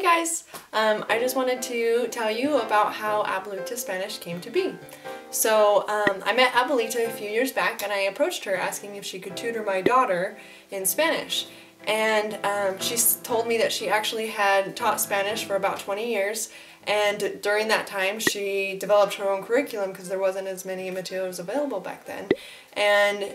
guys! I just wanted to tell you about how Abuelita Spanish came to be. So I met Abuelita a few years back and I approached her asking if she could tutor my daughter in Spanish. And she told me that she actually had taught Spanish for about 20 years, and during that time she developed her own curriculum because there wasn't as many materials available back then. And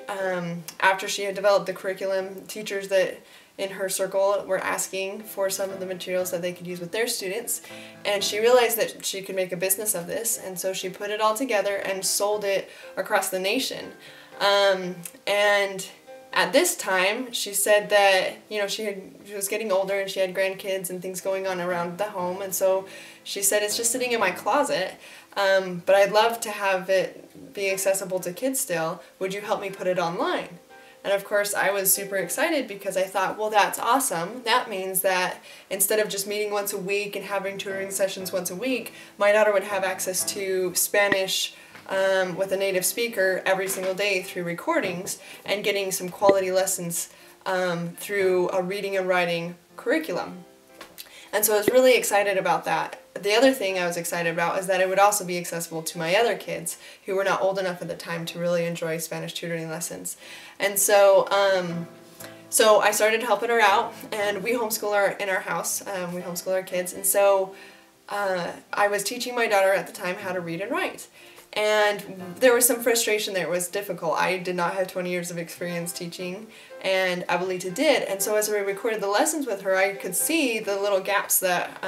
after she had developed the curriculum, teachers that in her circle were asking for some of the materials that they could use with their students, and she realized that she could make a business of this, and so she put it all together and sold it across the nation. And at this time, she said that, you know, she was getting older and she had grandkids and things going on around the home, and so she said, it's just sitting in my closet, but I'd love to have it be accessible to kids still. Would you help me put it online? And of course I was super excited because I thought, well, that's awesome. That means that instead of just meeting once a week and having tutoring sessions once a week, my daughter would have access to Spanish with a native speaker every single day through recordings and getting some quality lessons through a reading and writing curriculum. And so I was really excited about that. The other thing I was excited about is that it would also be accessible to my other kids who were not old enough at the time to really enjoy Spanish tutoring lessons. And so so I started helping her out, and we homeschool in our house. We homeschool our kids, and so I was teaching my daughter at the time how to read and write. And there was some frustration there. It was difficult. I did not have 20 years of experience teaching, and Abuelita did. And so as I recorded the lessons with her, I could see the little gaps that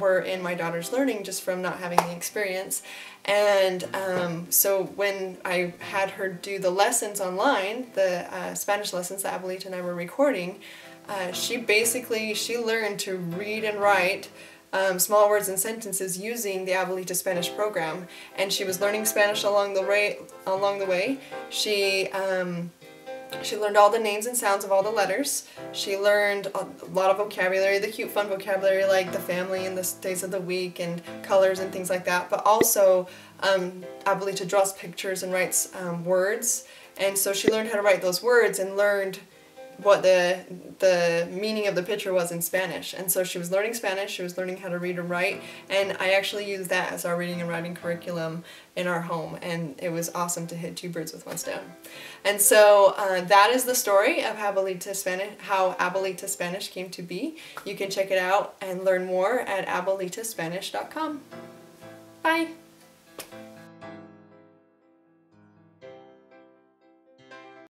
were in my daughter's learning just from not having the experience. And so when I had her do the lessons online, the Spanish lessons that Abuelita and I were recording, she learned to read and write small words and sentences using the Abuelita Spanish program, and she was learning Spanish along the way. She learned all the names and sounds of all the letters. She learned a lot of vocabulary, the cute fun vocabulary like the family and the days of the week and colors and things like that, but also Abuelita draws pictures and writes words, and so she learned how to write those words and learned what the meaning of the picture was in Spanish. And so she was learning Spanish, she was learning how to read and write, and I actually used that as our reading and writing curriculum in our home, and it was awesome to hit two birds with one stone. And so that is the story of how Abuelita Spanish came to be. You can check it out and learn more at abuelitaspanish.com. Bye!